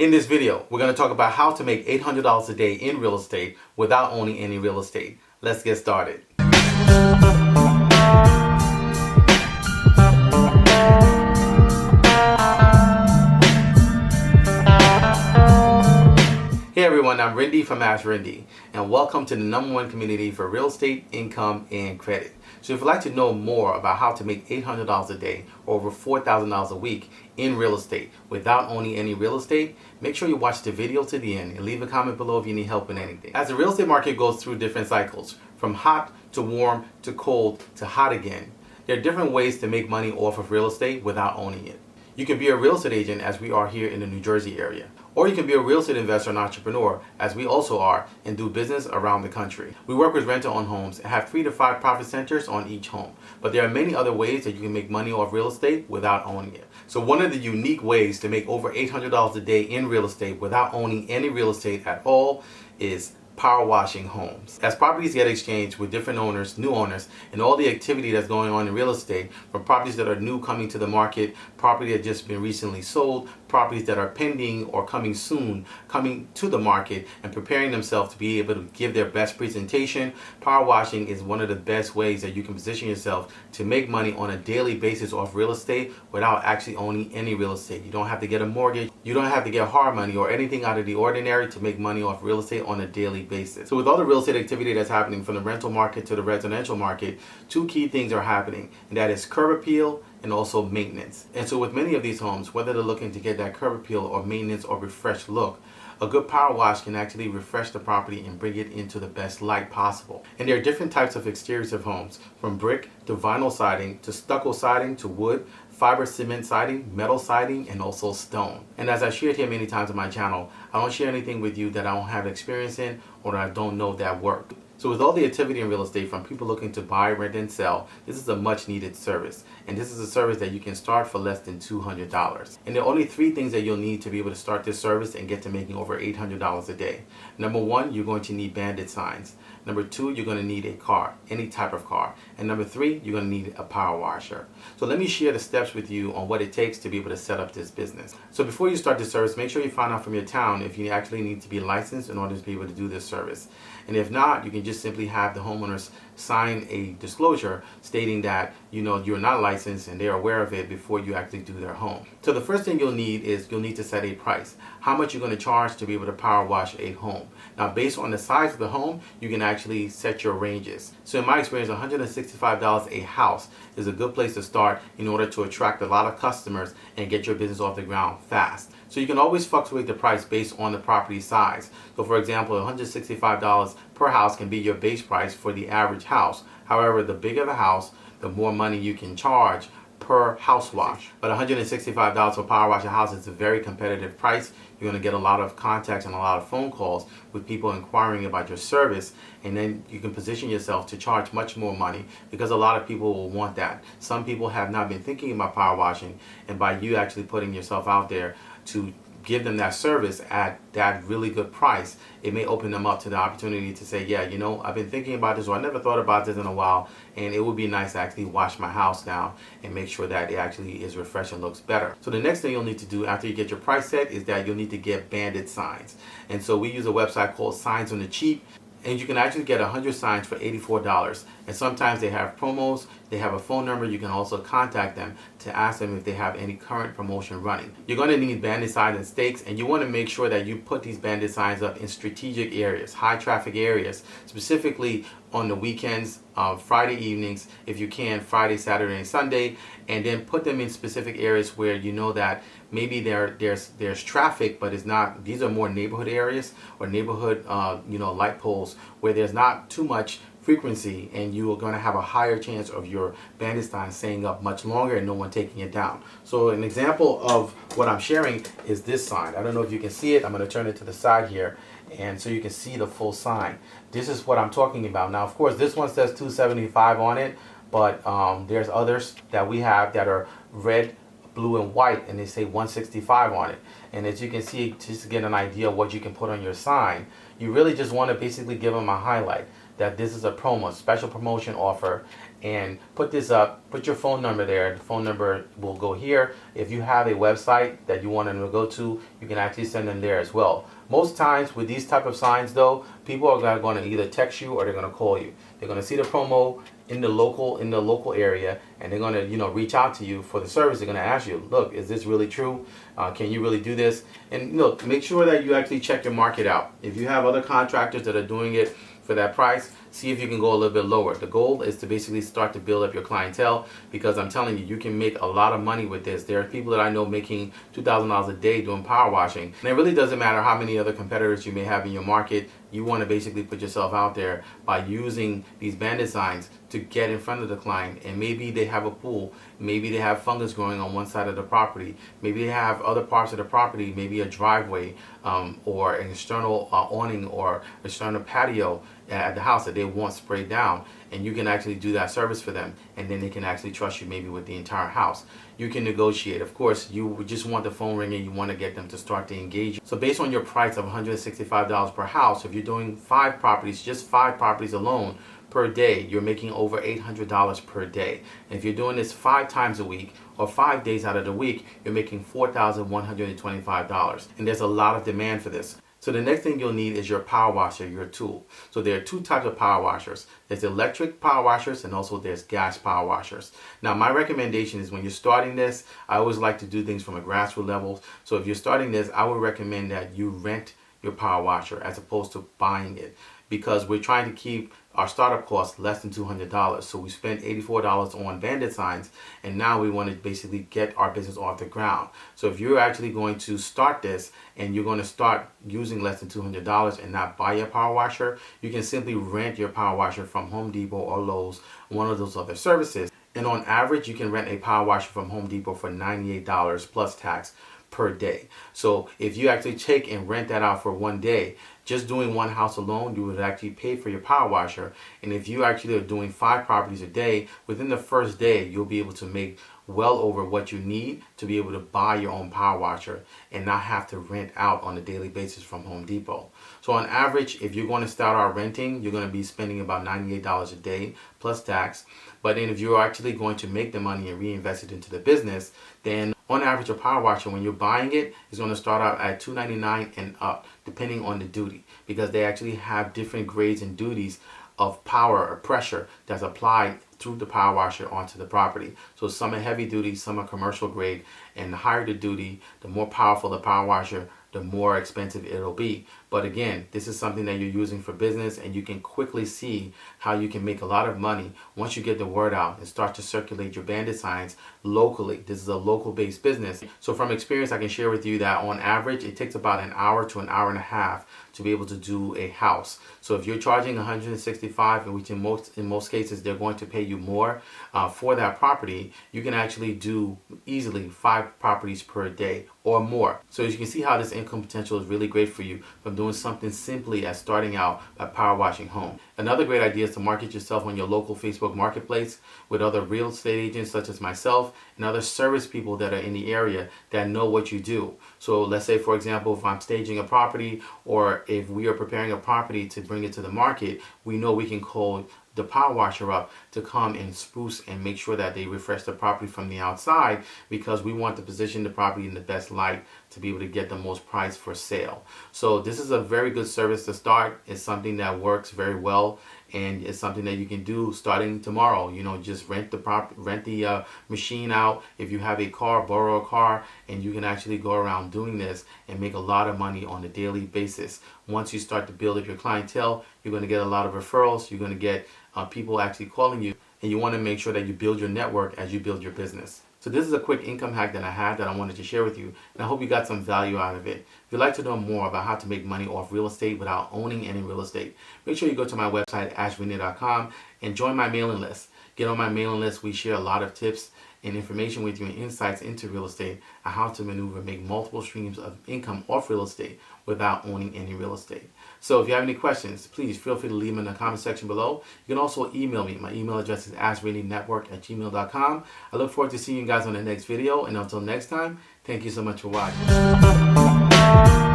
In this video, we're going to talk about how to make $800 a day in real estate without owning any real estate. Let's get started. Hey everyone, I'm Rinde from AskRinde, and welcome to the #1 community for real estate, income, and credit. So if you'd like to know more about how to make $800 a day or over $4,000 a week in real estate without owning any real estate, make sure you watch the video to the end and leave a comment below if you need help in anything. As the real estate market goes through different cycles, from hot to warm to cold to hot again, there are different ways to make money off of real estate without owning it. You can be a real estate agent, as we are here in the New Jersey area. Or you can be a real estate investor and entrepreneur, as we also are, and do business around the country. We work with rent-to-own homes and have 3 to 5 profit centers on each home. But there are many other ways that you can make money off real estate without owning it. So one of the unique ways to make over $800 a day in real estate without owning any real estate at all is power washing homes. As properties get exchanged with different owners, new owners, and all the activity that's going on in real estate, from properties that are new coming to the market, property that just been recently sold, properties that are pending or coming soon, coming to the market and preparing themselves to be able to give their best presentation, power washing is one of the best ways that you can position yourself to make money on a daily basis off real estate without actually owning any real estate. You don't have to get a mortgage, you don't have to get hard money or anything out of the ordinary to make money off real estate on a daily basis. So with all the real estate activity that's happening from the rental market to the residential market, 2 key things are happening, and that is curb appeal and also maintenance. And so with many of these homes, whether they're looking to get that curb appeal or maintenance or refreshed look, a good power wash can actually refresh the property and bring it into the best light possible. And there are different types of exteriors of homes, from brick to vinyl siding to stucco siding to wood, fiber cement siding, metal siding, and also stone. And as I shared here many times on my channel, I don't share anything with you that I don't have experience in or that I don't know that work. So with all the activity in real estate, from people looking to buy, rent, and sell, this is a much needed service. And this is a service that you can start for less than $200. And there are only 3 things that you'll need to be able to start this service and get to making over $800 a day. Number 1, you're going to need bandit signs. Number 2, you're going to need a car, any type of car. And number 3, you're going to need a power washer. So let me share the steps with you on what it takes to be able to set up this business. So before you start this service, make sure you find out from your town if you actually need to be licensed in order to be able to do this service. And if not, you can just simply have the homeowners sign a disclosure stating that you're not licensed and they're aware of it before you actually do their home. So the first thing you'll need to set a price. How much you're going to charge to be able to power wash a home. Now, based on the size of the home, you can actually set your ranges. So in my experience, $165 a house is a good place to start in order to attract a lot of customers and get your business off the ground fast. So you can always fluctuate the price based on the property size. So for example, $165 per house can be your base price for the average house. However, the bigger the house, the more money you can charge per house wash. But $165 for power wash a house is a very competitive price. You're going to get a lot of contacts and a lot of phone calls with people inquiring about your service, and then you can position yourself to charge much more money because a lot of people will want that. Some people have not been thinking about power washing, and by you actually putting yourself out there to give them that service at that really good price, it may open them up to the opportunity to say, yeah, I've been thinking about this, or I never thought about this in a while, and it would be nice to actually wash my house down and make sure that it actually is refreshed and looks better. So the next thing you'll need to do after you get your price set is that you'll need to get bandit signs. And so we use a website called Signs on the Cheap, and you can actually get 100 signs for $84. And sometimes they have promos, they have a phone number. You can also contact them to ask them if they have any current promotion running. You're going to need bandit signs and stakes, and you want to make sure that you put these bandit signs up in strategic areas, high traffic areas, specifically on the weekends, Friday evenings, if you can, Friday, Saturday, and Sunday, and then put them in specific areas where you know that maybe there's traffic, but it's not. These are more neighborhood areas or neighborhood light poles where there's not too much frequency, and you are going to have a higher chance of your bandit sign staying up much longer and no one taking it down. So an example of what I'm sharing is this sign. I don't know if you can see it. I'm going to turn it to the side here, and so you can see the full sign. This is what I'm talking about. Now, of course, this one says $275 on it, but there's others that we have that are red, blue, and white, and they say $165 on it. And as you can see, just to get an idea of what you can put on your sign, you really just want to basically give them a highlight that this is a promo, special promotion offer, and put this up, put your phone number there. The phone number will go here. If you have a website that you want them to go to, you can actually send them there as well. Most times with these type of signs though, people are going to either text you or they're going to call you. They're going to see the promo in the local area, and they're going to reach out to you for the service. They're going to ask you, look, is this really true? Can you really do this? And look, make sure that you actually check your market out. If you have other contractors that are doing it for that price, see if you can go a little bit lower. The goal is to basically start to build up your clientele, because I'm telling you, you can make a lot of money with this. There are people that I know making $2,000 a day doing power washing. And it really doesn't matter how many other competitors you may have in your market. You want to basically put yourself out there by using these bandit signs to get in front of the client. And maybe they have a pool, maybe they have fungus growing on one side of the property, maybe they have other parts of the property, maybe a driveway or an external awning or external patio at the house that they want sprayed down, and you can actually do that service for them, and then they can actually trust you maybe with the entire house. You can negotiate. Of course, you just want the phone ringing, you want to get them to start to engage. So based on your price of $165 per house, if you're doing 5 properties, just 5 properties alone per day, you're making over $800 per day. And if you're doing this 5 times a week or 5 days out of the week, you're making $4,125. And there's a lot of demand for this. So the next thing you'll need is your power washer, your tool. So there are 2 types of power washers. There's electric power washers, and also there's gas power washers. Now my recommendation is when you're starting this, I always like to do things from a grassroots level. So if you're starting this, I would recommend that you rent your power washer as opposed to buying it, because we're trying to keep our startup costs less than $200. So we spent $84 on bandit signs, and now we want to basically get our business off the ground. So if you're actually going to start this and you're going to start using less than $200 and not buy a power washer, you can simply rent your power washer from Home Depot or Lowe's, one of those other services. And on average, you can rent a power washer from Home Depot for $98 plus tax per day. So if you actually take and rent that out for one day, just doing one house alone, you would actually pay for your power washer. And if you actually are doing 5 properties a day, within the first day, you'll be able to make well over what you need to be able to buy your own power washer and not have to rent out on a daily basis from Home Depot. So on average, if you're going to start out renting, you're going to be spending about $98 a day plus tax. But then if you're actually going to make the money and reinvest it into the business, then on average, a power washer, when you're buying it, is going to start out at $299 and up, depending on the duty, because they actually have different grades and duties of power or pressure that's applied through the power washer onto the property. So some are heavy duty, some are commercial grade, and the higher the duty, the more powerful the power washer, the more expensive it'll be. But again, this is something that you're using for business, and you can quickly see how you can make a lot of money once you get the word out and start to circulate your bandit signs locally. This is a local based business. So from experience, I can share with you that on average, it takes about an hour to an hour and a half to be able to do a house. So if you're charging $165, which in most cases they're going to pay you more for that property, you can actually do easily 5 properties per day or more. So as you can see how this income potential is really great for you from doing something simply as starting out by power washing home. Another great idea is to market yourself on your local Facebook marketplace with other real estate agents such as myself and other service people that are in the area that know what you do. So let's say, for example, if I'm staging a property, or if we are preparing a property to bring it to the market, we know we can call the power washer up to come and spruce and make sure that they refresh the property from the outside, because we want to position the property in the best light to be able to get the most price for sale. So this is a very good service to start. It's something that works very well, and it's something that you can do starting tomorrow. You know, just rent the machine out. If you have a car, borrow a car, and you can actually go around doing this and make a lot of money on a daily basis. Once you start to build up your clientele, you're going to get a lot of referrals. You're going to get people actually calling you, and you want to make sure that you build your network as you build your business. So this is a quick income hack that I had that I wanted to share with you, and I hope you got some value out of it. If you'd like to know more about how to make money off real estate without owning any real estate, make sure you go to my website, AskRinde.com, and join my mailing list. Get on my mailing list. We share a lot of tips and information with you and insights into real estate and how to maneuver, make multiple streams of income off real estate without owning any real estate. So if you have any questions, please feel free to leave them in the comment section below. You can also email me. My email address is AskRindeNetwork@gmail.com. I look forward to seeing you guys on the next video, and until next time, thank you so much for watching.